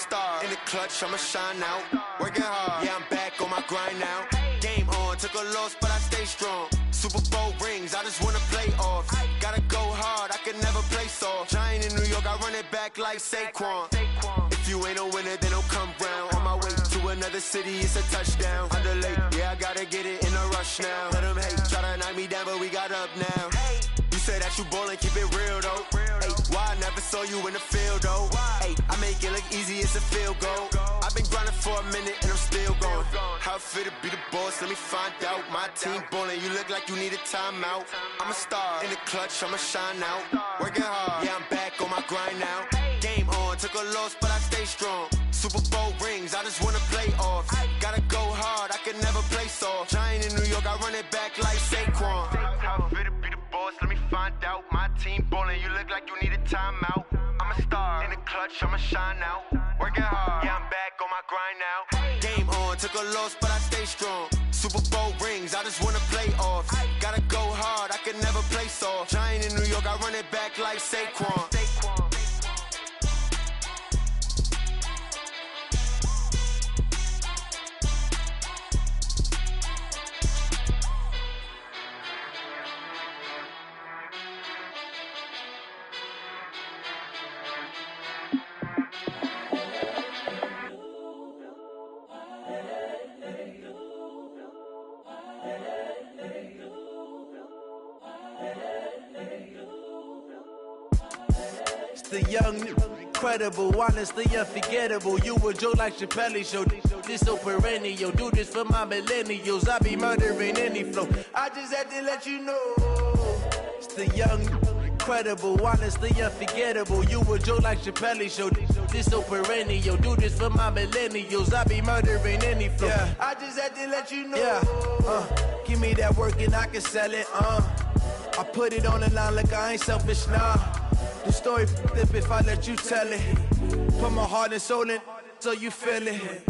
star. In the clutch, I'ma shine out. Working hard, yeah, I'm back on my grind now. Game on, took a loss, but I stay strong. Super Bowl rings, I just wanna play off. Gotta go hard, I can never play soft. Giant in New York, I run it back like Saquon. If you ain't a winner, then don't come round. On my way to another city, it's a touchdown. Underlay, yeah, I gotta get it in a rush now. Let them hate, try to knock me down, but we got up now. You say that you ballin', keep it real though. Ay, why I never saw you in the field though? Ay, I make it look easy, it's a field goal. I've been grinding for a minute and I'm still going. How it feel to be the boss, let me find out. My team ballin', you look like you need a timeout. I'm a star, in the clutch, I'ma shine out. Working hard, yeah, I'm back on my grind now. Game on, took a loss, but I stay strong. Super Bowl rings, I just wanna play off. Gotta go hard, I can never play soft. Giant in New York, I run it back like Saquon. How it feel to be the boss, let me find out. My team ballin', you look like you need a timeout. I'm a star, in the clutch, I'ma shine out. Working hard, yeah, I'm back on my grind now. Game on, took a loss, but I stay strong. Super Bowl rings, I just wanna play off. Gotta go hard, I can never play soft. Giant in New York, I run it back like Saquon. The young, incredible, honestly unforgettable. You a Joe like Chappelle show. This so perennial. Do this for my millennials. I be murdering any flow. I just had to let you know. It's the young, incredible, honestly unforgettable. You a Joe like Chappelle show. This so perennial. Do this for my millennials. I be murdering any flow. Yeah. I just had to let you know. Yeah. Give me that work and I can sell it. I put it on the line like I ain't selfish, nah. The story flip if I let you tell it. Put my heart and soul in so you feel it.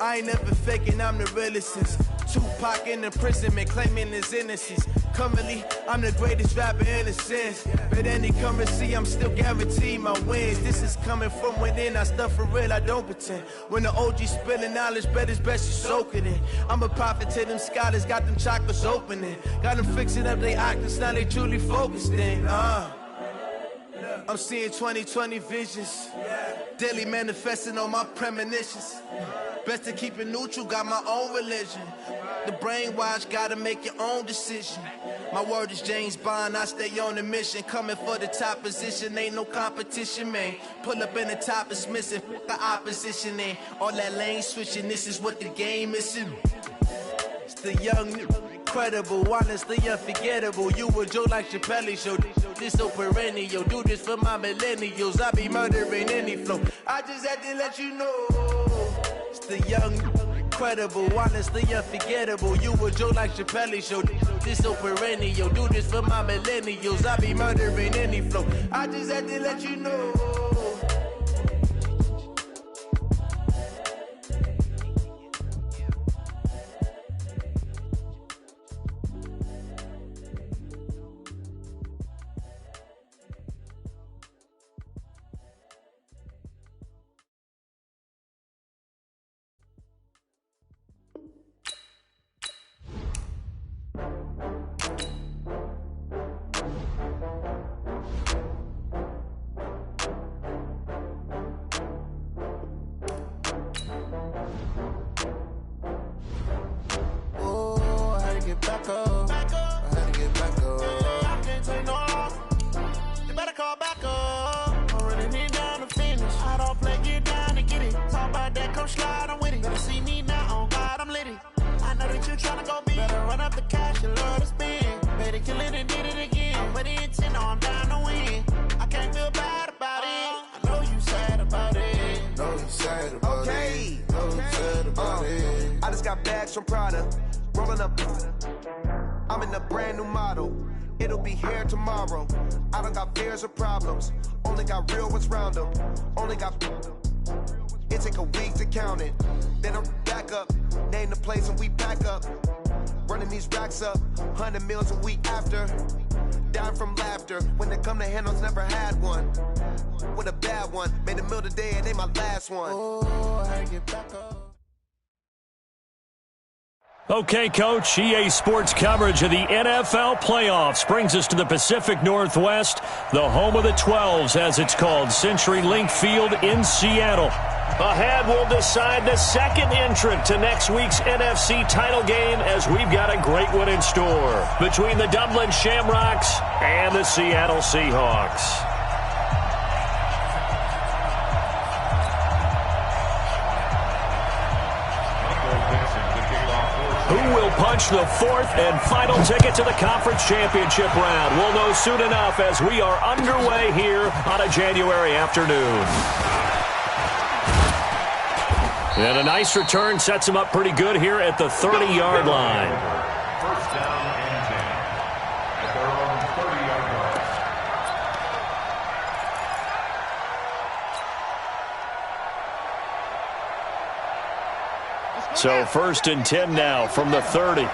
I ain't never faking, I'm the realest since Tupac in imprisonment, claiming his innocence. Currently, I'm the greatest rapper in a sense. But any currency, I'm still guaranteed my wins. This is coming from within, I stuff for real, I don't pretend. When the OG spilling knowledge, bet it's best you soak it in. I'm a prophet to them scholars, got them chakras opening. Got them fixing up they octaves, now they truly focused in. I'm seeing 2020 visions, daily manifesting on my premonitions. Best to keep it neutral, got my own religion. The brainwash, gotta make your own decision. My word is James Bond, I stay on a mission. Coming for the top position, ain't no competition, man. Pull up in the top, it's missing, the opposition in. All that lane switching, this is what the game is in. It's the young, incredible, honestly unforgettable. You a Joe like Chappelle show. This so perennial. Do this for my millennials. I be murdering any flow. I just had to let you know. It's the young, incredible, honestly unforgettable. You a Joe like Chappelle show. This so perennial. Do this for my millennials. I be murdering any flow. I just had to let you know. From Prada, rolling up. I'm in a brand new model. It'll be here tomorrow. I don't got fears or problems. Only got real ones round them. Only got. It take a week to count it. Then I'm back up. Name the place and we pack up. Running these racks up. 100 meals a week after. dying from laughter. When they come to handles, never had one. With a bad one, made a meal today and ain't my last one. Oh, I get back up. Okay, Coach, EA Sports coverage of the NFL playoffs brings us to the Pacific Northwest, the home of the 12s, as it's called, CenturyLink Field in Seattle. Ahead, we'll decide the second entrant to next week's NFC title game, as we've got a great one in store between the Dublin Shamrocks and the Seattle Seahawks. Who will punch the fourth and final ticket to the conference championship round? We'll know soon enough as we are underway here on a January afternoon. And a nice return sets him up pretty good here at the 30-yard line. First down and 10 at their own 30-yard line. So first and 10 now from the 30.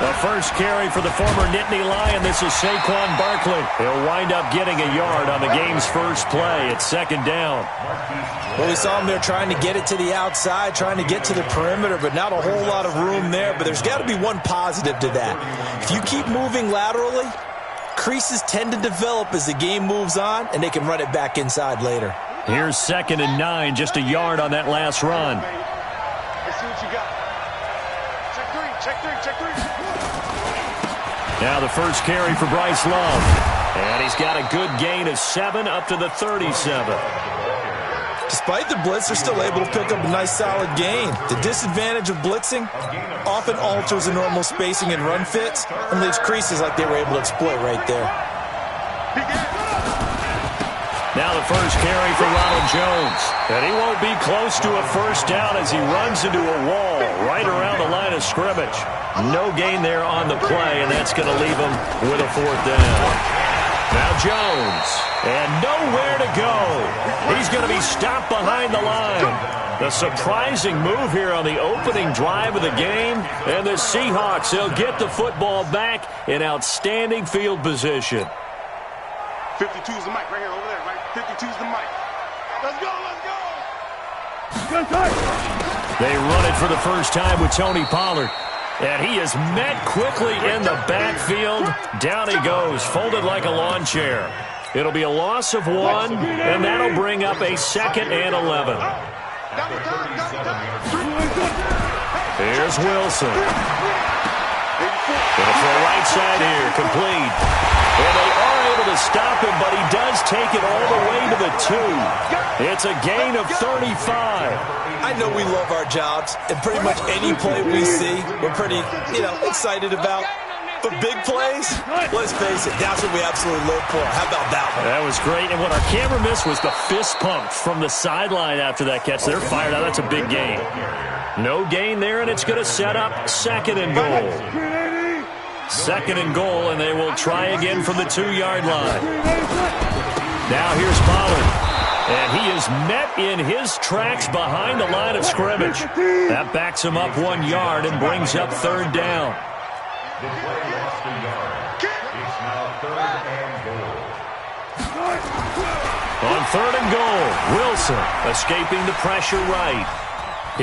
The first carry for the former Nittany Lion. This is Saquon Barkley. He'll wind up getting a yard on the game's first play. It's second down. Well, we saw him there trying to get it to the outside, trying to get to the perimeter, but not a whole lot of room there. But there's got to be one positive to that. If you keep moving laterally, creases tend to develop as the game moves on, and they can run it back inside later. Here's 2nd and 9, just a yard on that last run. Let's see what you got. Check three. Now the first carry for Bryce Love. And he's got a good gain of 7 up to the 37. Despite the blitz, they're still able to pick up a nice solid gain. The disadvantage of blitzing often alters the normal spacing and run fits and leaves creases like they were able to exploit right there. Now the first carry for Ronald Jones. And he won't be close to a first down as he runs into a wall right around the line of scrimmage. No gain there on the play, and that's going to leave him with a fourth down. Now Jones, and nowhere to go. He's going to be stopped behind the line. The surprising move here on the opening drive of the game, and the Seahawks, they'll get the football back in outstanding field position. 52's the mic right here, over there, right? 52's the mic. Let's go! They run it for the first time with Tony Pollard. And he is met quickly in the backfield. Down he goes, folded like a lawn chair. It'll be a loss of 1, and that'll bring up a 2nd and 11. Here's Wilson. Going to throw right side here, complete. And they are able to stop him, but he does take it all the way to the 2. It's a gain of 35. I know we love our jobs, and pretty much any play we see, we're pretty, excited about. But big plays, let's face it, that's what we absolutely live for. How about that one? That was great, and what our camera missed was the fist pump from the sideline after that catch. They're fired out. That's a big gain. No gain there, and it's going to set up 2nd and goal. 2nd and goal, and they will try again from the 2-yard line. Now here's Pollard. And he is met in his tracks behind the line of scrimmage. That backs him up 1 yard and brings up 3rd down. The play lost a yard. It's now 3rd and goal. On 3rd and goal, Wilson escaping the pressure right.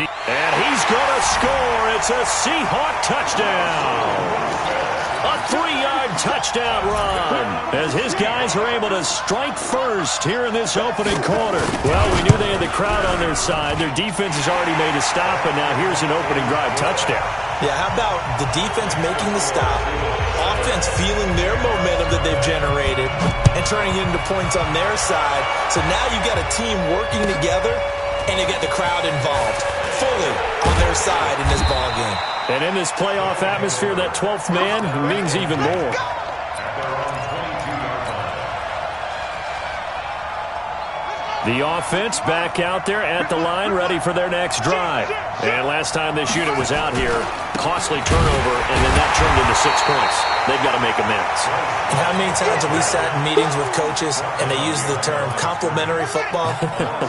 And he's going to score. It's a Seahawk touchdown. A 3-yard touchdown run as his guys are able to strike first here in this opening quarter. Well, we knew they had the crowd on their side. Their defense has already made a stop, and now here's an opening drive touchdown. Yeah, how about the defense making the stop, offense feeling their momentum that they've generated, and turning it into points on their side. So now you've got a team working together, and you get the crowd involved fully on their side in this ballgame. And in this playoff atmosphere, that 12th man means even more. The offense back out there at the line, ready for their next drive. And last time this unit was out here, costly turnover, and then that turned into 6 points. They've got to make amends. And how many times have we sat in meetings with coaches and they use the term complementary football?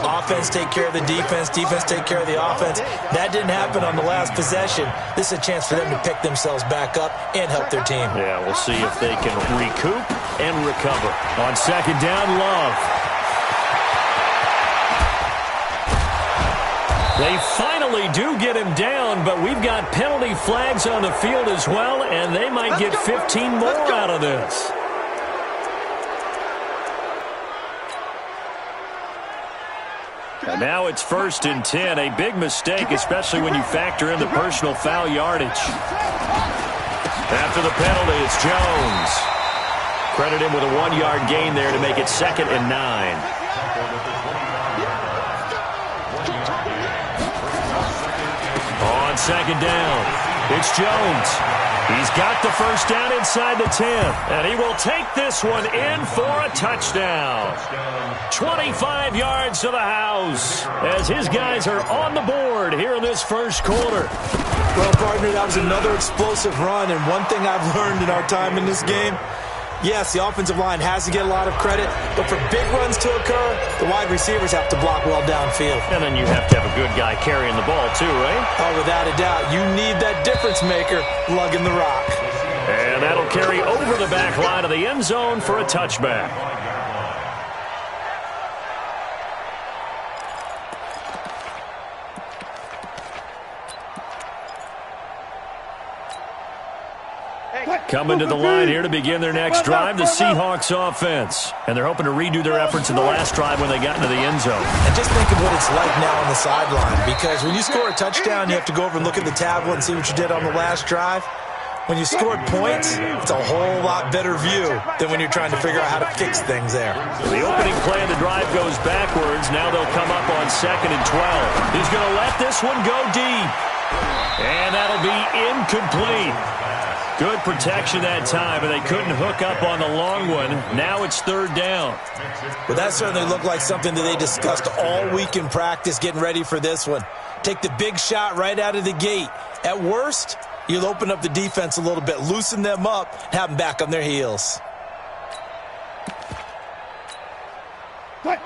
Offense take care of the defense, defense take care of the offense. That didn't happen on the last possession. This is a chance for them to pick themselves back up and help their team. Yeah, we'll see if they can recoup and recover. On second down, Love. They finally do get him down, but we've got penalty flags on the field as well, and they might get 15 more out of this. And now it's 1st and 10. A big mistake, especially when you factor in the personal foul yardage. After the penalty, it's Jones. Credit him with a 1-yard gain there to make it 2nd and 9. On second down, it's Jones. He's got the first down inside the 10, and he will take this one in for a touchdown. 25 yards to the house as his guys are on the board here in this first quarter. Well, partner, that was another explosive run, and one thing I've learned in our time in this game, yes, the offensive line has to get a lot of credit, but for big runs to occur, the wide receivers have to block well downfield. And then you have to have a good guy carrying the ball too, right? Oh, without a doubt. You need that difference maker lugging the rock. And that'll carry over the back line of the end zone for a touchback. Coming to the line here to begin their next drive, the Seahawks offense. And they're hoping to redo their efforts in the last drive when they got into the end zone. And just think of what it's like now on the sideline, because when you score a touchdown, you have to go over and look at the tablet and see what you did on the last drive. When you scored points, it's a whole lot better view than when you're trying to figure out how to fix things there. So the opening play of the drive goes backwards. Now they'll come up on 2nd and 12. He's going to let this one go deep. And that'll be incomplete. Good protection that time, and they couldn't hook up on the long one. Now it's 3rd down. Well, that certainly looked like something that they discussed all week in practice getting ready for this one. Take the big shot right out of the gate. At worst, you'll open up the defense a little bit, loosen them up, and have them back on their heels.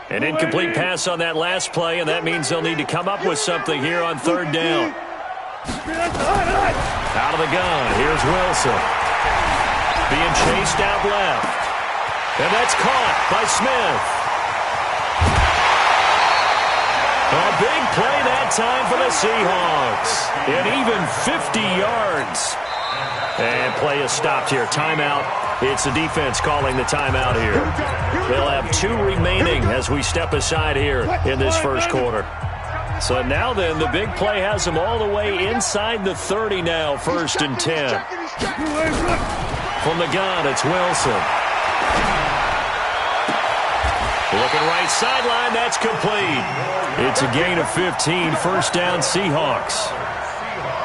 An incomplete pass on that last play, and that means they'll need to come up with something here on 3rd down. Out of the gun, here's Wilson. Being chased out left. And that's caught by Smith. A big play that time for the Seahawks. And even 50 yards. And play is stopped here. Timeout. It's the defense calling the timeout here. They'll have 2 remaining as we step aside here in this first quarter. So now then, the big play has them all the way inside the 30 now, 1st and 10. From the gun, it's Wilson. Looking right sideline, that's complete. It's a gain of 15, 1st down Seahawks.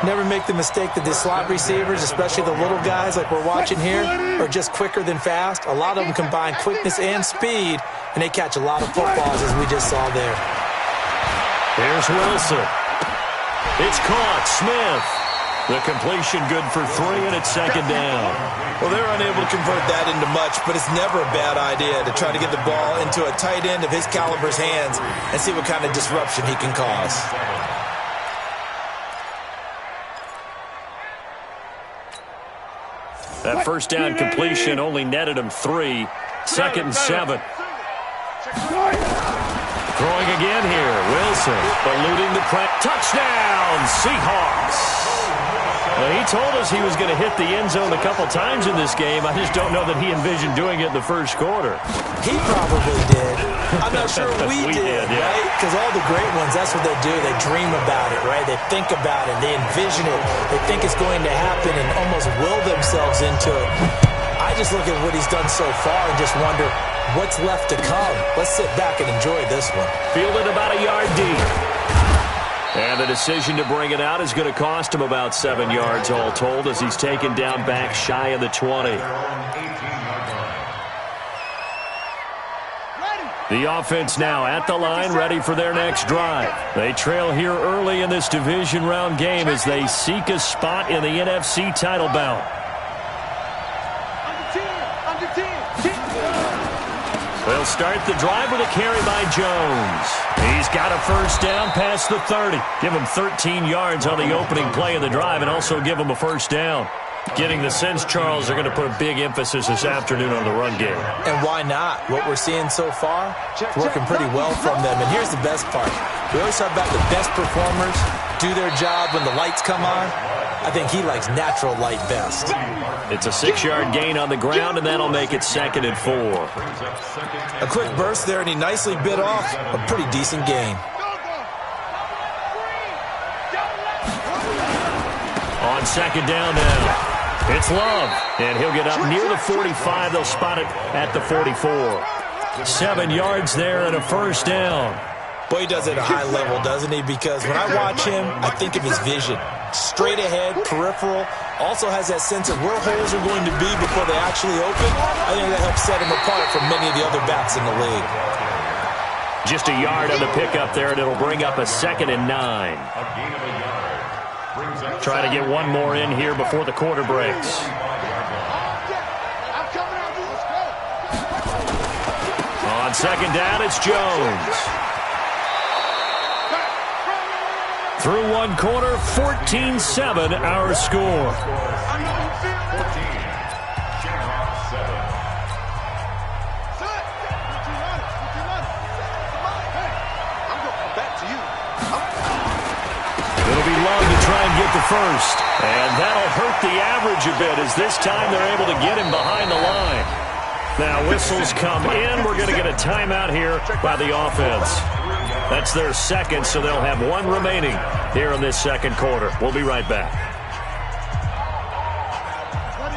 Never make the mistake that the slot receivers, especially the little guys like we're watching here, are just quicker than fast. A lot of them combine quickness and speed, and they catch a lot of footballs, as we just saw there. Here's Wilson. It's caught. Smith. The completion good for 3, and it's 2nd down. Well, they're unable to convert that into much, but it's never a bad idea to try to get the ball into a tight end of his caliber's hands and see what kind of disruption he can cause. That 1st down completion only netted him 3. 2nd and 7. Throwing again here. Wilson eluding the press. Touchdown, Seahawks. Well, he told us he was going to hit the end zone a couple times in this game. I just don't know that he envisioned doing it in the first quarter. He probably did. I'm not sure we did, yeah. right? Because all the great ones, that's what they do. They dream about it, right? They think about it. They envision it. They think it's going to happen and almost will themselves into it. I just look at what he's done so far and just wonder, what's left to come? Let's sit back and enjoy this one. Fielded about a yard deep. And the decision to bring it out is going to cost him about 7 yards all told as he's taken down back shy of the 20. The offense now at the line, ready for their next drive. They trail here early in this division round game as they seek a spot in the NFC title bout. They'll start the drive with a carry by Jones. He's got a first down past the 30. Give him 13 yards on the opening play of the drive and also give him a first down. Getting the sense, Charles, they're going to put a big emphasis this afternoon on the run game. And why not? What we're seeing so far, it's working pretty well from them. And here's the best part. We always talk about the best performers do their job when the lights come on. I think he likes natural light best. It's a 6-yard gain on the ground, and that'll make it 2nd and 4. A quick burst there, and he nicely bit off a pretty decent gain. On 2nd down now. It's Love, and he'll get up near the 45. They'll spot it at the 44. 7 yards there and a first down. Boy, he does it at a high level, doesn't he? Because when I watch him, I think of his vision. Straight ahead, peripheral. Also has that sense of where holes are going to be before they actually open. I think that helps set him apart from many of the other backs in the league. Just a yard on the pickup there, and it'll bring up a 2nd and 9. Try to get one more in here before the quarter breaks. On 2nd down, it's Jones. Through one quarter, 14-7 our score. It'll be long to try and get the first. And that'll hurt the average a bit as this time they're able to get him behind the line. Now whistles come in. We're going to get a timeout here by the offense. That's their second, so they'll have one remaining here in this second quarter. We'll be right back.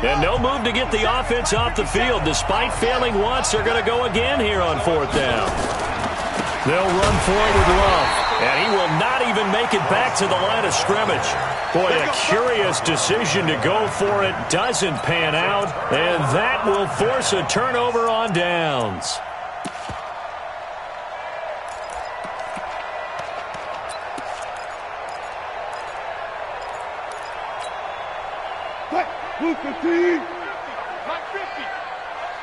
And no move to get the offense off the field. Despite failing once, they're going to go again here on 4th down. They'll run for it with Love, and he will not even make it back to the line of scrimmage. Boy, a curious decision to go for it. Doesn't pan out, and that will force a turnover on downs. Mike 50. I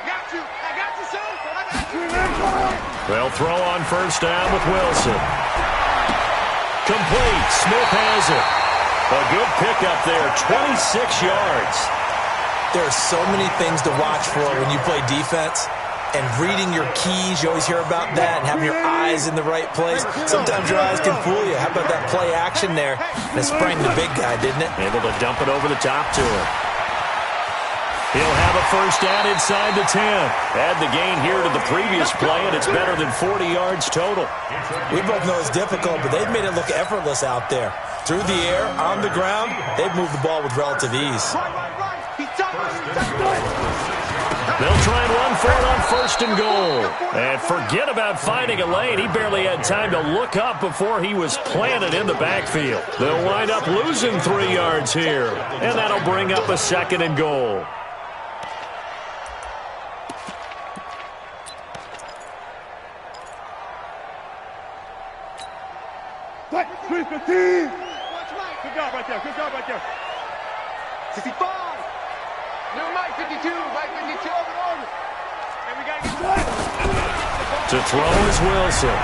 got you, son. They'll throw on first down with Wilson. Complete. Smith has it. A good pickup there, 26 yards. There are so many things to watch for when you play defense. And reading your keys, you always hear about that, and having your eyes in the right place. Sometimes your eyes can fool you. How about that play action there? And it sprang the big guy, didn't it? Able to dump it over the top to him. He'll have a first down inside the 10. Add the gain here to the previous play, and it's better than 40 yards total. We both know it's difficult, but they've made it look effortless out there. Through the air, on the ground, they've moved the ball with relative ease. They'll try and run for it on 1st and goal. And forget about finding a lane. He barely had time to look up before he was planted in the backfield. They'll wind up losing 3 yards here. And that'll bring up a 2nd and goal. Watch Mike. Good job right there. Good job right there. 65. No, Mike 52. Mike 52 over. And we got to get to throw is Wilson.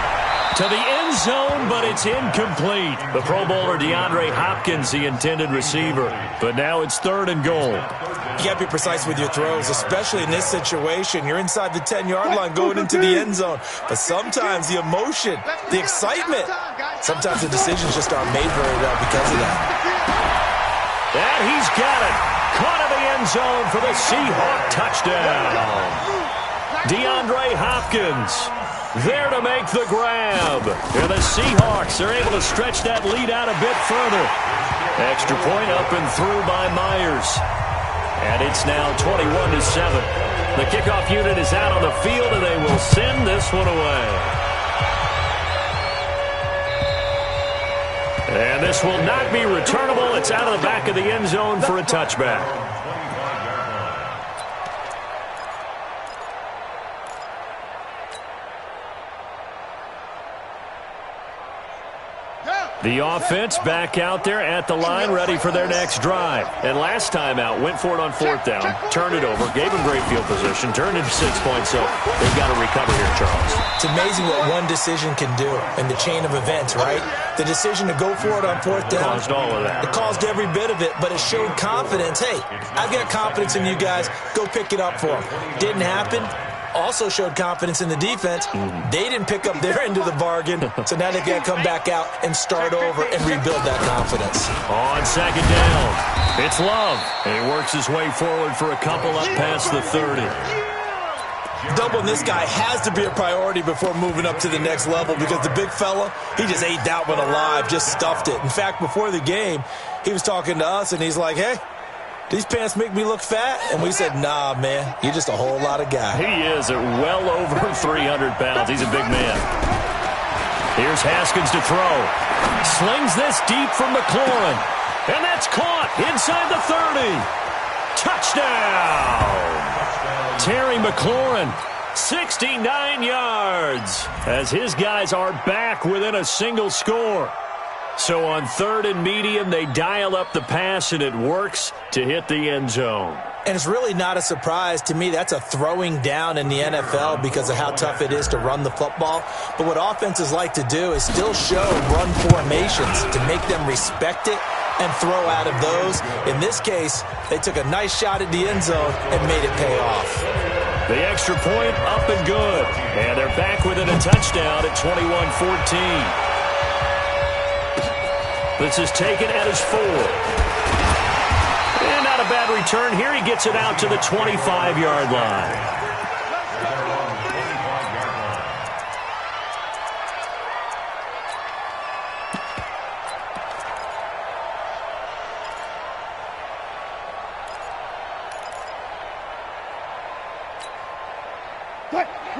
To the end zone, but it's incomplete. The Pro Bowler DeAndre Hopkins, the intended receiver. But now it's 3rd and goal. You got to be precise with your throws, especially in this situation. You're inside the 10-yard line going into the end zone. But sometimes the emotion, the excitement, sometimes the decisions just aren't made very well because of that. And he's got it. Caught in the end zone for the Seahawk touchdown. DeAndre Hopkins there to make the grab. And the Seahawks are able to stretch that lead out a bit further. Extra point up and through by Myers. And it's now 21-7. The kickoff unit is out on the field, and they will send this one away. And this will not be returnable. It's out of the back of the end zone for a touchback. The offense back out there at the line, ready for their next drive. And last time out, went for it on 4th down, turned it over, gave them great field position, turned into 6 points, so they've got to recover here, Charles. It's amazing what one decision can do in the chain of events, right? The decision to go for it on 4th down. Caused all of that. It caused every bit of it, but it showed confidence. Hey, I've got confidence in you guys. Go pick it up for them. Didn't happen. Also showed confidence in the defense. They didn't pick up their end of the bargain, so now they've got to come back out and start over and rebuild that confidence. On 2nd down, it's Love. And he works his way forward for a couple up past the 30. Doubling this guy has to be a priority before moving up to the next level because the big fella, he just ate that one alive, just stuffed it. In fact, before the game, he was talking to us, and he's like, hey, these pants make me look fat? And we said, nah, man, you're just a whole lot of guy. He is at well over 300 pounds. He's a big man. Here's Haskins to throw. Slings this deep from McLaurin. And that's caught inside the 30. Touchdown! Terry McLaurin, 69 yards, as his guys are back within a single score. So on 3rd and medium, they dial up the pass, and it works to hit the end zone. And it's really not a surprise to me. That's a throwing down in the NFL because of how tough it is to run the football. But what offenses like to do is still show run formations to make them respect it and throw out of those. In this case, they took a nice shot at the end zone and made it pay off. The extra point up and good. And they're back within a touchdown at 21-14. This is taken at his 4. And not a bad return here. He gets it out to the 25-yard line.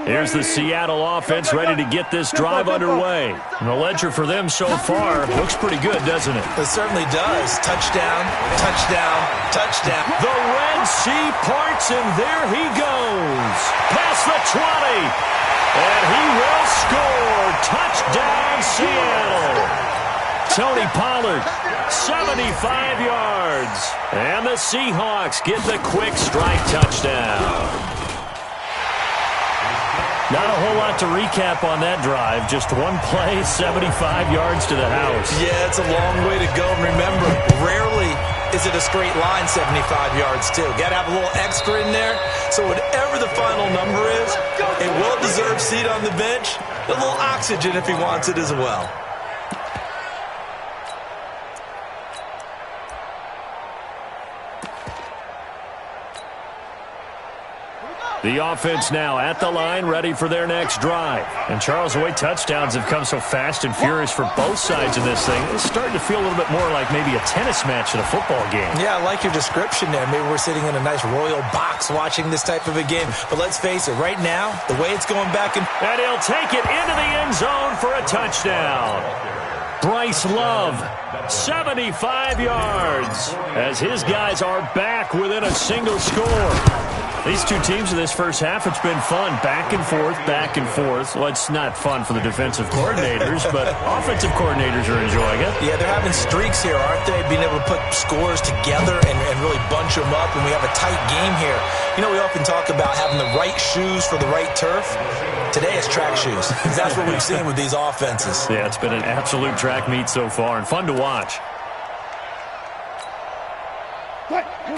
Here's the Seattle offense ready to get this drive underway. And the ledger for them so far looks pretty good, doesn't it? It certainly does. Touchdown, touchdown, touchdown. The Red Sea parts, and there he goes. Past the 20. And he will score. Touchdown, Seattle. Tony Pollard, 75 yards. And the Seahawks get the quick strike touchdown. Not a whole lot to recap on that drive. Just one play, 75 yards to the house. Yeah, it's a long way to go. Remember, rarely is it a straight line 75 yards, too. Got to have a little extra in there. So whatever the final number is, a well-deserved seat on the bench, a little oxygen if he wants it as well. The offense now at the line, ready for their next drive. And Charles, the way touchdowns have come so fast and furious for both sides of this thing, it's starting to feel a little bit more like maybe a tennis match in a football game. Yeah, I like your description there. Maybe we're sitting in a nice royal box watching this type of a game. But let's face it, right now, the way it's going back and he'll take it into the end zone for a touchdown. Bryce Love, 75 yards, as his guys are back within a single score. These two teams in this first half, it's been fun. Back and forth, back and forth. Well, it's not fun for the defensive coordinators, but offensive coordinators are enjoying it. Yeah, they're having streaks here, aren't they? Being able to put scores together and really bunch them up, and we have a tight game here. You know, we often talk about having the right shoes for the right turf. Today it's track shoes. That's what we've seen with these offenses. Yeah, it's been an absolute track meet so far, and fun to watch.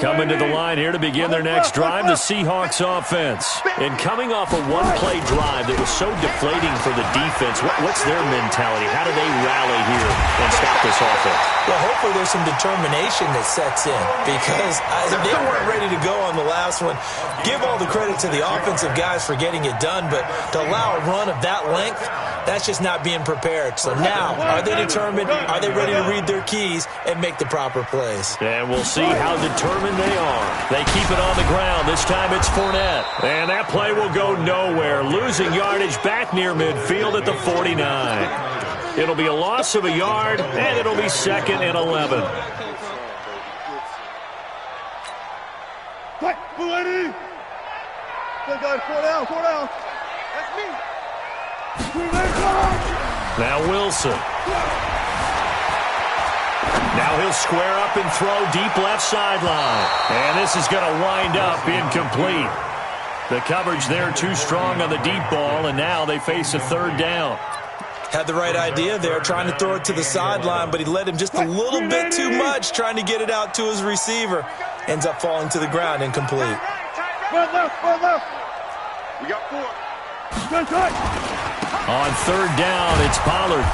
Coming to the line here to begin their next drive, the Seahawks offense. And coming off a one-play drive that was so deflating for the defense, what's their mentality? How do they rally here and stop this offense? Well, hopefully there's some determination that sets in because they weren't ready to go on the last one. Give all the credit to the offensive guys for getting it done, but to allow a run of that length, that's just not being prepared. So now, are they determined? Are they ready to read their keys and make the proper plays? And we'll see how determined they are. They keep it on the ground. This time it's Fournette. And that play will go nowhere. Losing yardage back near midfield at the 49. It'll be a loss of a yard, and it'll be 2nd and 11. Quick, Doaty! Good guys, 4 down, 4 down. That's me. Now Wilson. Now he'll square up and throw deep left sideline. And this is going to wind up incomplete. The coverage there too strong on the deep ball, and now they face a third down. Had the right idea there, trying to throw it to the sideline, but he led him just a little bit too much, trying to get it out to his receiver. Ends up falling to the ground, incomplete. Foot left. We got 4. On third down, it's Pollard.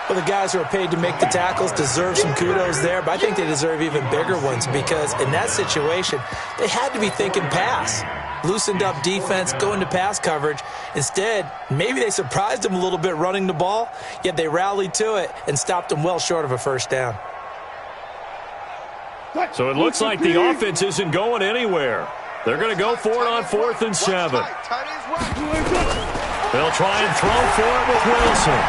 Well, the guys who are paid to make the tackles deserve some kudos there, but I think they deserve even bigger ones because in that situation, they had to be thinking pass. Loosened up defense, going to pass coverage. Instead, maybe they surprised him a little bit running the ball, yet they rallied to it and stopped him well short of a first down. So it looks like the offense isn't going anywhere. They're going to go for it on 4th and 7. They'll try and throw for it with Wilson.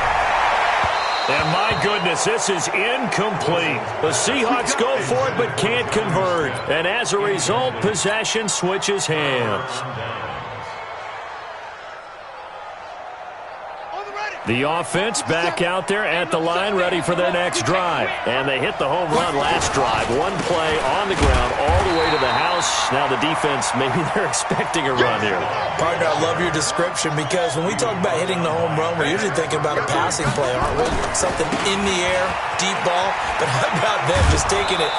And my goodness, this is incomplete. The Seahawks go for it but can't convert. And as a result, possession switches hands. The offense back out there at the line, ready for their next drive. And they hit the home run last drive. One play on the ground all the way to the house. Now the defense, maybe they're expecting a run here. Partner, I love your description because when we talk about hitting the home run, we're usually thinking about a passing play, aren't we? Something in the air, deep ball. But how about them just taking it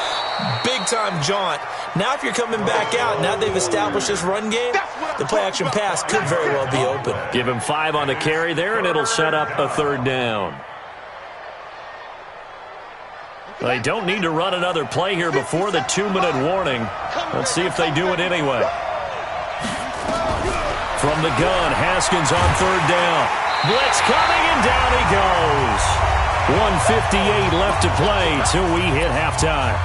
big-time jaunt? Now if you're coming back out, now they've established this run game, the play-action pass could very well be open. Give him 5 on the carry there, and it'll set up a third down. They don't need to run another play here before the 2-minute warning. Let's see if they do it anyway. From the gun, Haskins on third down. Blitz coming, and down he goes. 1:58 left to play till we hit halftime.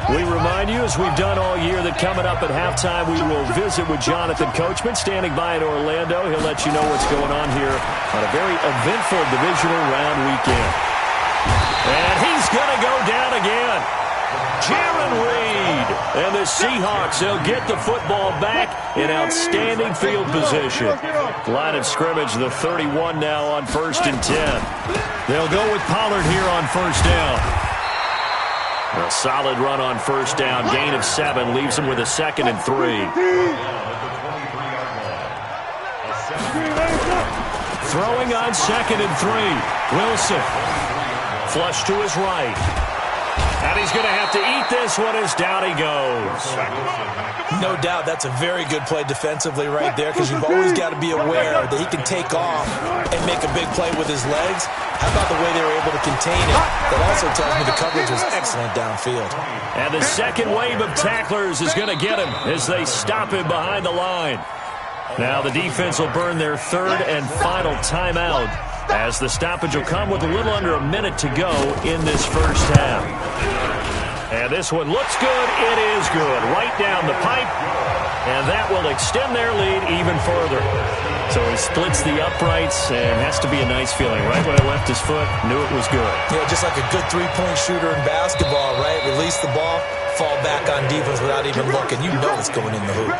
We remind you, as we've done all year, that coming up at halftime, we will visit with Jonathan Coachman, standing by in Orlando. He'll let you know what's going on here on a very eventful divisional round weekend. And he's going to go down again. Jaron Reed. And the Seahawks, they'll get the football back in outstanding field position. Line of scrimmage, the 31 now on 1st and 10. They'll go with Pollard here on first down. A solid run on first down. Gain of 7 leaves him with a 2nd and 3. Throwing on 2nd and 3. Wilson. Flush to his right. And he's going to have to eat this one as down he goes. No doubt that's a very good play defensively right there because you've always got to be aware that he can take off and make a big play with his legs. How about the way they were able to contain it? That also tells me the coverage was excellent downfield. And the second wave of tacklers is going to get him as they stop him behind the line. Now the defense will burn their 3rd and final timeout as the stoppage will come with a little under a minute to go in this first half. And this one looks good. It is good. Right down the pipe. And that will extend their lead even further. So he splits the uprights, and has to be a nice feeling. Right when it left his foot, knew it was good. Yeah, just like a good three-point shooter in basketball, right? Release the ball, fall back on defense without even looking. You know it's going in the hoop.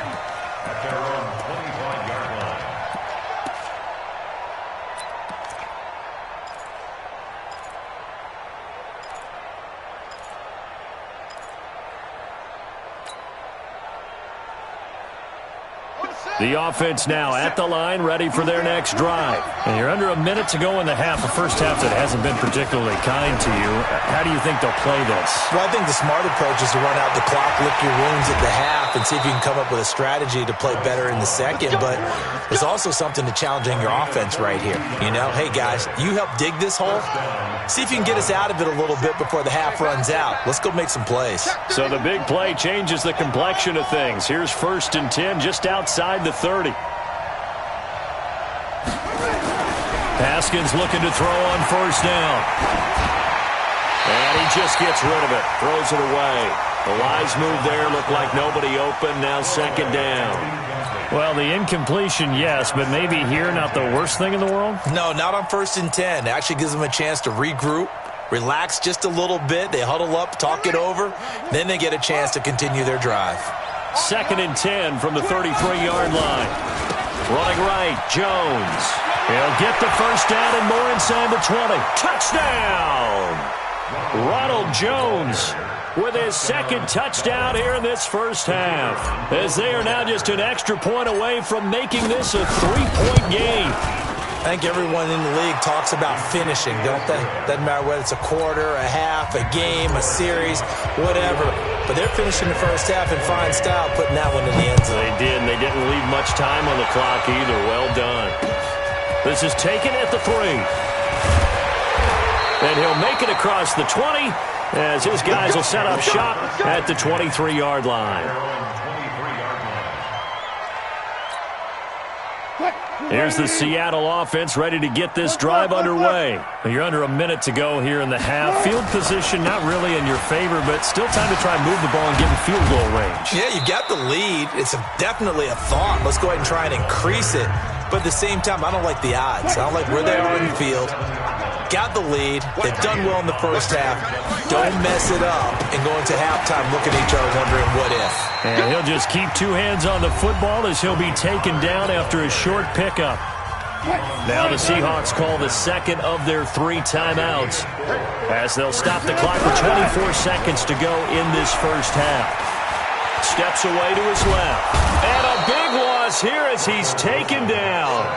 The offense now at the line, ready for their next drive. And you're under a minute to go in the half, a first half that hasn't been particularly kind to you. How do you think they'll play this? Well, I think the smart approach is to run out the clock, lick your wounds at the half, and see if you can come up with a strategy to play better in the second. But there's also something to challenging your offense right here. You know, hey, guys, you help dig this hole. See if you can get us out of it a little bit before the half runs out. Let's go make some plays. So the big play changes the complexion of things. Here's 1st and 10 just outside the 30. Haskins looking to throw on first down. And he just gets rid of it. Throws it away. The wise move there. Looked like nobody open. Now 2nd down. Well, the incompletion, yes, but maybe here not the worst thing in the world? No, not on 1st and 10. It actually gives them a chance to regroup, relax just a little bit. They huddle up, talk it over. Then they get a chance to continue their drive. 2nd and 10 from the 33-yard line. Running right, Jones. He'll get the first down and more inside the 20. Touchdown! Ronald Jones with his second touchdown here in this first half, as they are now just an extra point away from making this a 3-point game. I think everyone in the league talks about finishing, don't they? Doesn't matter whether it's a quarter, a half, a game, a series, whatever. But they're finishing the first half in fine style, putting that one in the end zone. They did, and they didn't leave much time on the clock either. Well done. This is taken at the 3. And he'll make it across the 20 as his guys will set up shop at the 23-yard line. Here's the Seattle offense ready to get this drive underway. You're under a minute to go here in the half. Field position not really in your favor, but still time to try and move the ball and get in field goal range. Yeah, you've got the lead. It's definitely a thought. Let's go ahead and try and increase it. But at the same time, I don't like the odds. I don't like where they are in the field. Got the lead. They've done well in the first half. Don't mess it up and go into halftime looking at each other wondering what if. And he'll just keep two hands on the football as he'll be taken down after a short pickup. Now the Seahawks call the second of their 3 timeouts as they'll stop the clock with 24 seconds to go in this first half. Steps away to his left. And a big loss here as he's taken down.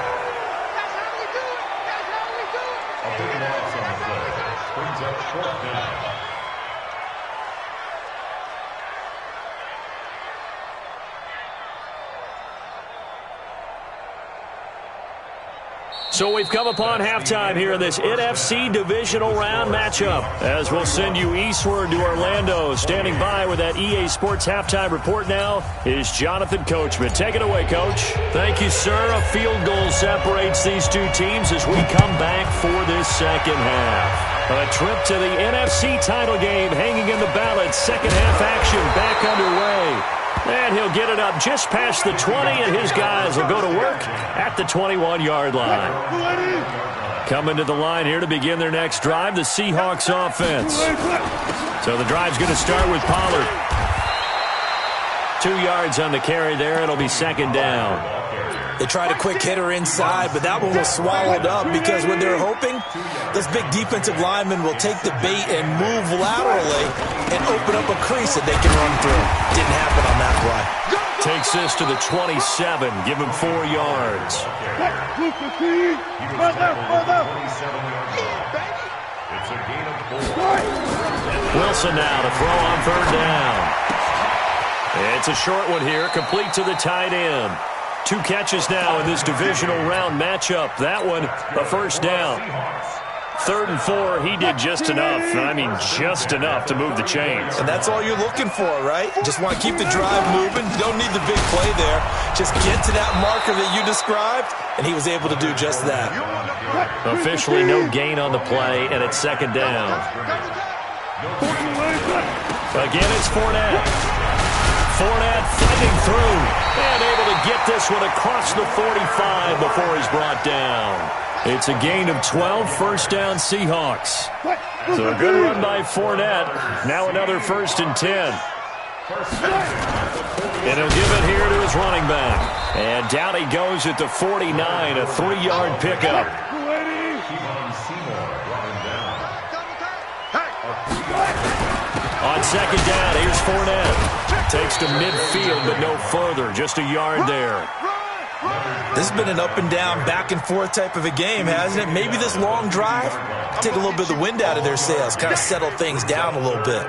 A big loss on the play. Brings up short down. So we've come upon halftime here in this NFC divisional round matchup. As we'll send you eastward to Orlando. Standing by with that EA Sports halftime report now is Jonathan Coachman. Take it away, Coach. Thank you, sir. A field goal separates these two teams as we come back for this second half. A trip to the NFC title game hanging in the balance. Second half action back underway. And he'll get it up just past the 20, and his guys will go to work at the 21-yard line. Coming to the line here to begin their next drive, the Seahawks offense. So the drive's going to start with Pollard. 2 yards on the carry there. It'll be second down. They tried a quick hitter inside, but that one was swallowed up because what they're hoping, this big defensive lineman will take the bait and move laterally and open up a crease that they can run through. Didn't happen on that play. Takes this to the 27. Give him 4 yards. Wilson now to throw on third down. It's a short one here, complete to the tight end. 2 catches now in this divisional round matchup. That one, a first down. 3rd and 4, he did just enough. I mean, just enough to move the chains. And that's all you're looking for, right? Just want to keep the drive moving. You don't need the big play there. Just get to that marker that you described, and he was able to do just that. Officially no gain on the play, and it's second down. Again, it's Fournette. Fournette fighting through and able to get this one across the 45 before he's brought down. It's a gain of 12, first down Seahawks. So a good run by Fournette. Now another 1st and 10. And he'll give it here to his running back. And down he goes at the 49, a 3-yard pickup. On second down, here's Fournette. Takes to midfield, but no further. Just a yard there. This has been an up-and-down, back-and-forth type of a game, hasn't it? Maybe this long drive take a little bit of the wind out of their sails, kind of settle things down a little bit.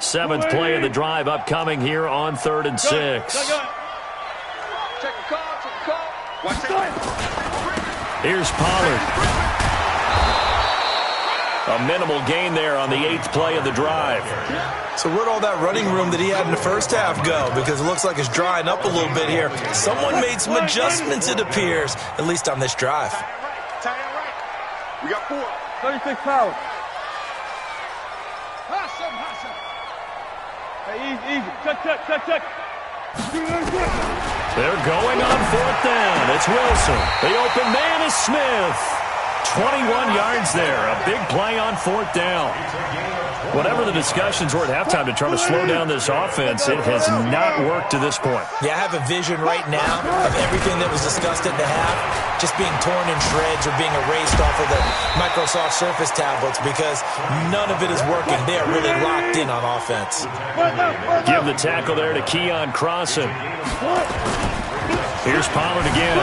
Seventh play of the drive upcoming here on 3rd and 6. Here's Pollard. A minimal gain there on the 8th play of the drive. So where'd all that running room that he had in the first half go? Because it looks like it's drying up a little bit here. Someone made some adjustments, it appears, at least on this drive. We got 4. 36 power. Hey, easy. Check. They're going on 4th down. It's Wilson. The open man is Smith. 21 yards there. A big play on 4th down. Whatever the discussions were at halftime to try to slow down this offense, it has not worked to this point. Yeah, I have a vision right now of everything that was discussed at the half just being torn in shreds or being erased off of the Microsoft Surface tablets because none of it is working. They are really locked in on offense. Give the tackle there to Keon Crossan. Here's Pollard again.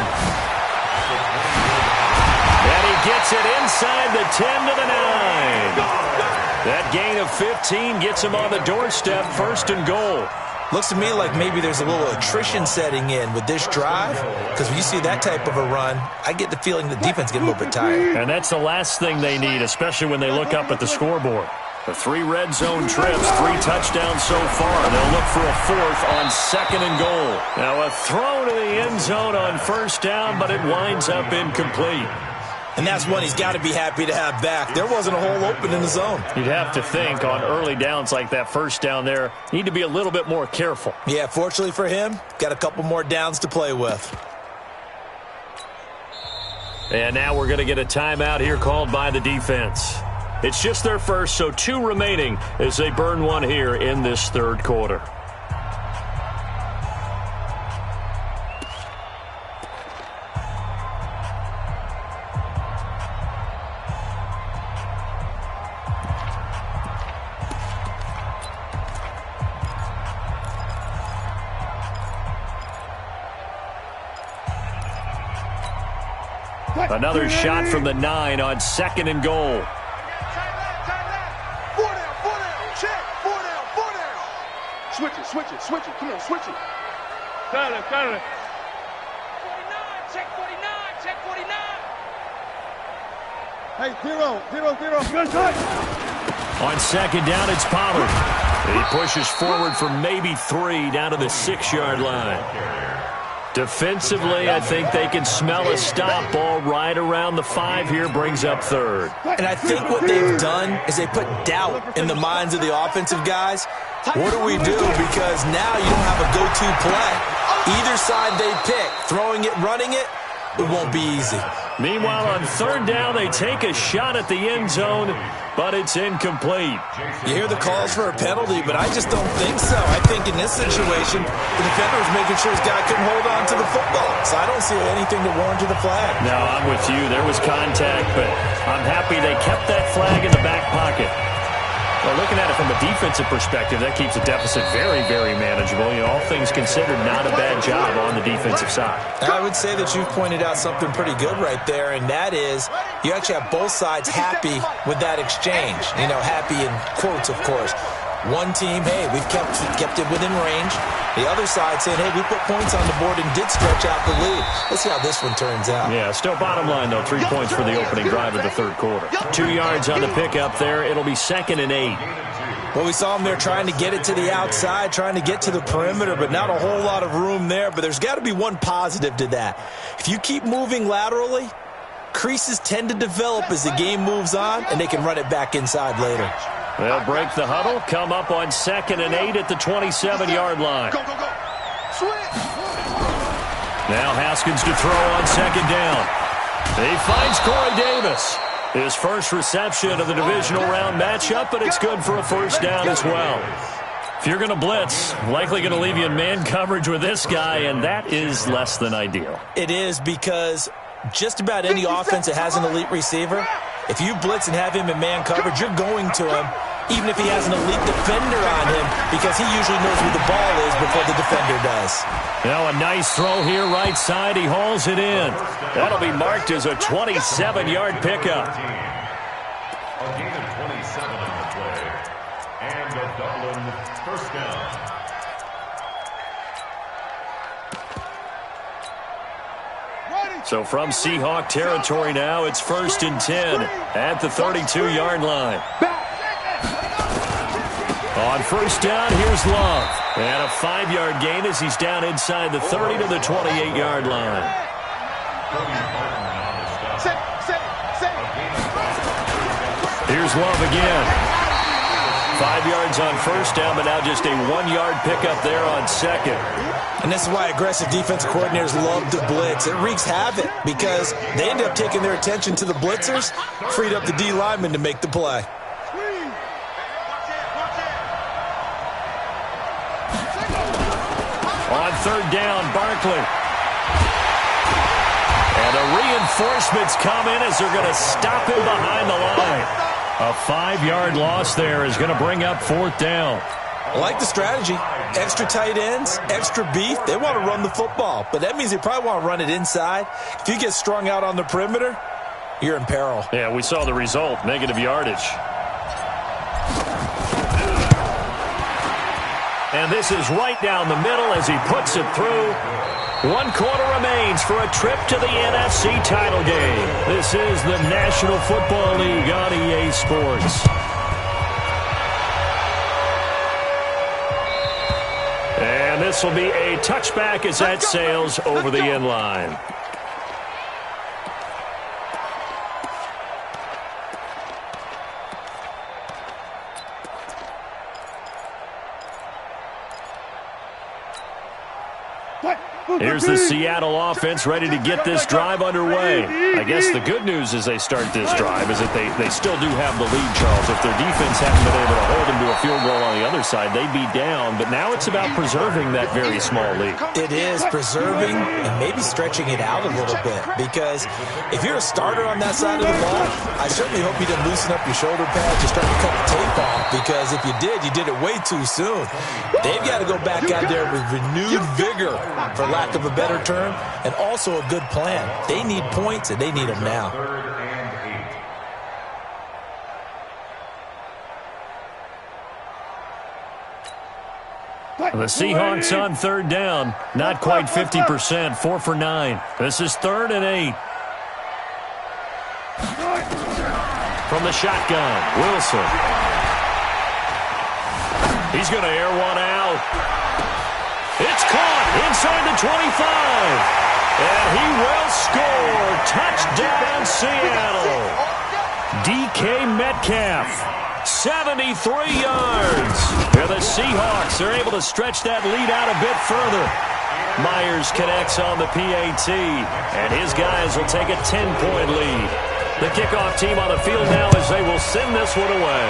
And he gets it inside the 10 to the 9. That gain of 15 gets him on the doorstep, 1st and goal. Looks to me like maybe there's a little attrition setting in with this drive, because when you see that type of a run, I get the feeling the defense gets a little bit tired. And that's the last thing they need, especially when they look up at the scoreboard. The 3 red zone trips, 3 touchdowns so far. They'll look for a 4th on 2nd and goal. Now a throw to the end zone on 1st down, but it winds up incomplete. And that's one he's got to be happy to have back. There wasn't a hole open in the zone. You'd have to think on early downs like that 1st down there, need to be a little bit more careful. Yeah, fortunately for him, got a couple more downs to play with. And now we're going to get a timeout here called by the defense. It's just their first, so 2 remaining as they burn one here in this 3rd quarter. Another shot from the 9 on 2nd and goal. 4 down, check, 4 down. Switch it, come on, switch it. Got it. 49, check 49. Hey, 0. Good touch. On 2nd down, it's Pollard. He pushes forward for maybe 3 down to the 6-yard line. Defensively, I think they can smell a stop ball right around the 5 here, brings up 3rd. And I think what they've done is they put doubt in the minds of the offensive guys. What do we do? Because now you don't have a go-to play. Either side they pick, throwing it, running it, it won't be easy. Meanwhile, on 3rd down, they take a shot at the end zone, but it's incomplete. You hear the calls for a penalty, but I just don't think so. I think in this situation, the defender was making sure his guy couldn't hold on to the football. So I don't see anything to warrant the flag. No, I'm with you. There was contact, but I'm happy they kept that flag in the back pocket. Well, looking at it from a defensive perspective, that keeps the deficit very, very manageable. You know, all things considered, not a bad job on the defensive side. I would say that you've pointed out something pretty good right there, and that is you actually have both sides happy with that exchange. You know, happy in quotes, of course. One team, hey, we've kept it within range. The other side saying, hey, we put points on the board and did stretch out the lead. Let's see how this one turns out. Yeah, still bottom line, though, 3 points for the opening drive of the 3rd quarter. 2 yards on the pickup there. It'll be 2nd and 8. Well, we saw them there trying to get it to the outside, trying to get to the perimeter, but not a whole lot of room there. But there's got to be one positive to that. If you keep moving laterally, creases tend to develop as the game moves on, and they can run it back inside later. They'll break the huddle, come up on 2nd and 8 at the 27-yard line. Go. Switch. Now Haskins to throw on 2nd down. He finds Corey Davis. His first reception of the divisional round matchup, but it's good for a 1st down as well. If you're going to blitz, likely going to leave you in man coverage with this guy, and that is less than ideal. It is, because just about any offense that has an elite receiver, if you blitz and have him in man coverage, you're going to him, even if he has an elite defender on him, because he usually knows where the ball is before the defender does. Now a nice throw here, right side. He hauls it in. That'll be marked as a 27-yard pickup. A gain of 27 on the play. And a Dublin 1st down. So from Seahawk territory now, it's 1st and 10 at the 32-yard line. On 1st down, here's Love. And a 5-yard gain as he's down inside the 30 to the 28-yard line. Here's Love again. 5 yards on first down, but now just a 1-yard pickup there on second. And this is why aggressive defensive coordinators love to blitz. It wreaks havoc because they end up taking their attention to the blitzers, freed up the D lineman to make the play. On third down, Barkley. And the reinforcements come in as they're going to stop him behind the line. A 5-yard loss there is going to bring up fourth down. I like the strategy. Extra tight ends, extra beef. They want to run the football, but that means they probably want to run it inside. If you get strung out on the perimeter, you're in peril. Yeah, we saw the result, negative yardage. And this is right down the middle as he puts it through. 1 quarter remains for a trip to the NFC title game. This is the National Football League on EA Sports. And this will be a touchback as that sails over the end line. Here's the Seattle offense ready to get this drive underway. I guess the good news as they start this drive is that they still do have the lead, Charles. If their defense hadn't been able to hold them to a field goal on the other side, they'd be down. But now it's about preserving that very small lead. It is preserving and maybe stretching it out a little bit. Because if you're a starter on that side of the ball, I certainly hope you didn't loosen up your shoulder pads. You start to cut the tape off. Because if you did it way too soon. They've got to go back out there with renewed vigor, for lack of a better term, and also a good plan. They need points, and they need them now. The Seahawks on third down, not quite 50%, 4 for 9. This is 3rd and 8. From the shotgun, Wilson. He's going to air one out. It's caught inside the 25. And he will score. Touchdown, Seattle. DK Metcalf, 73 yards. Here the Seahawks are able to stretch that lead out a bit further. Myers connects on the PAT, and his guys will take a 10-point lead. The kickoff team on the field now as they will send this one away.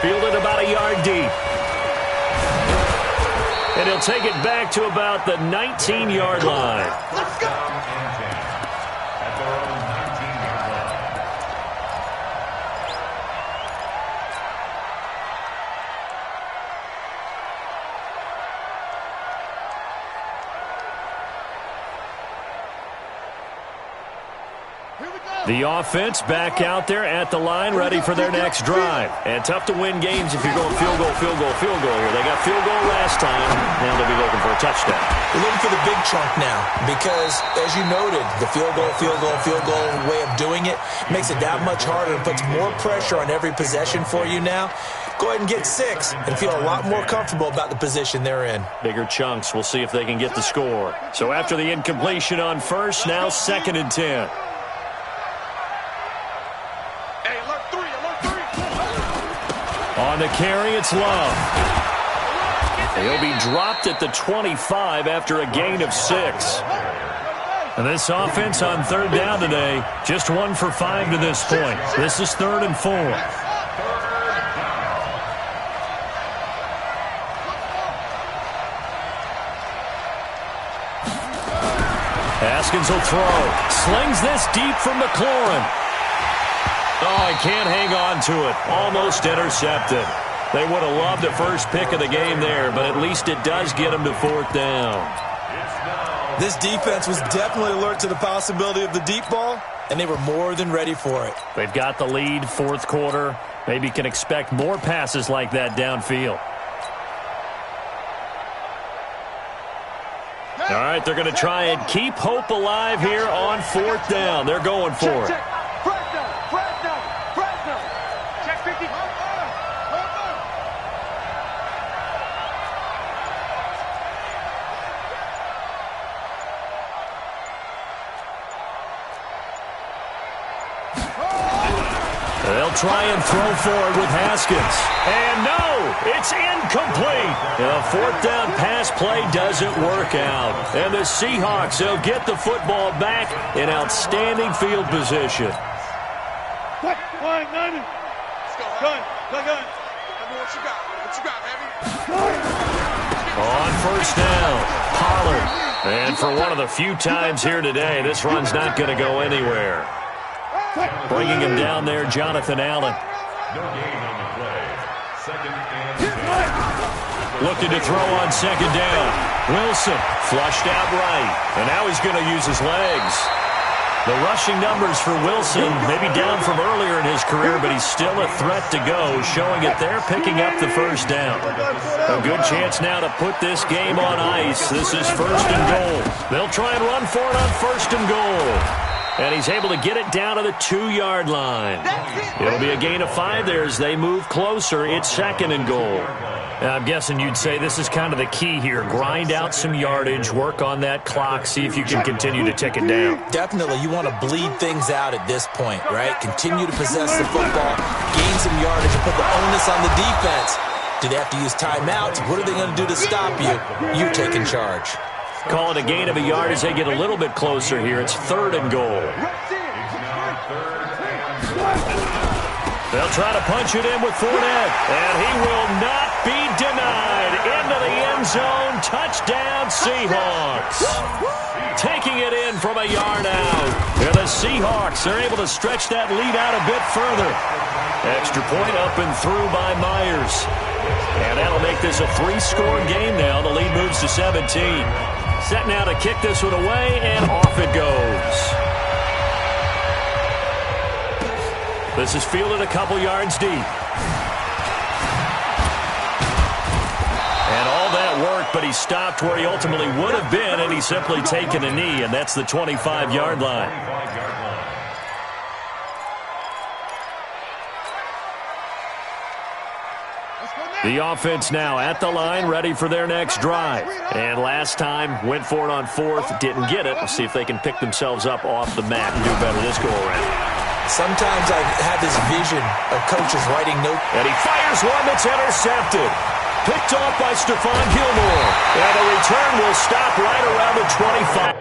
Fielded about a yard deep. And he'll take it back to about the 19-yard line. Let's go! The offense back out there at the line, ready for their next drive. And tough to win games if you're going field goal, field goal, field goal here. They got field goal last time. Now they'll be looking for a touchdown. They're looking for the big chunk now because, as you noted, the field goal way of doing it makes it that much harder and puts more pressure on every possession for you now. Go ahead and get 6 and feel a lot more comfortable about the position they're in. Bigger chunks. We'll see if they can get the score. So after the incompletion on first, now 2nd and 10. On the carry, it's Love. He'll be dropped at the 25 after a gain of 6. And this offense on third down today, just 1 for 5 to this point. This is 3rd and 4. Haskins will throw. Slings this deep from McLaurin. Oh, he can't hang on to it. Almost intercepted. They would have loved the first pick of the game there, but at least it does get them to 4th down. This defense was definitely alert to the possibility of the deep ball, and they were more than ready for it. They've got the lead, 4th quarter. Maybe can expect more passes like that downfield. All right, they're going to try and keep hope alive here on 4th down. They're going for it. They'll try and throw forward with Haskins. And no, it's incomplete. The fourth down pass play doesn't work out. And the Seahawks, they'll get the football back in outstanding field position. What? One, nine. Let's go. Gun. What you got? What you got, Heavy? On first down, Pollard. And for one of the few times here today, this run's not going to go anywhere. Bringing him down there, Jonathan Allen. No gain on the play. Second and 10. Looking to throw on second down. Wilson flushed out right. And now he's going to use his legs. The rushing numbers for Wilson may be down from earlier in his career, but he's still a threat to go, showing it they're picking up the first down. A good chance now to put this game on ice. This is first and goal. They'll try and run for it on first and goal. And he's able to get it down to the 2-yard line. It'll be a gain of 5 there as they move closer. It's second and goal. I'm guessing you'd say this is kind of the key here. Grind out some yardage, work on that clock, see if you can continue to tick it down. Definitely, you want to bleed things out at this point, right? Continue to possess the football, gain some yardage, and put the onus on the defense. Do they have to use timeouts? What are they going to do to stop you? You take in charge. Call it a gain of a yard as they get a little bit closer here. It's third and goal. They'll try to punch it in with Fournette, and he will not be denied. Into the end zone, touchdown Seahawks. Taking it in from a yard out. And the Seahawks are able to stretch that lead out a bit further. Extra point up and through by Myers. And that'll make this a 3-score game now. The lead moves to 17. Set now to kick this one away, and off it goes. This is fielded a couple yards deep. And all that work, but he stopped where he ultimately would have been, and he's simply taken a knee, and that's the 25-yard line. The offense now at the line, ready for their next drive. And last time, went for it on fourth, didn't get it. We'll see if they can pick themselves up off the mat and do better this go-around. Sometimes I have this vision of coaches writing notes. And he fires one that's intercepted. Picked off by Stephon Gilmore. And the return will stop right around the 25.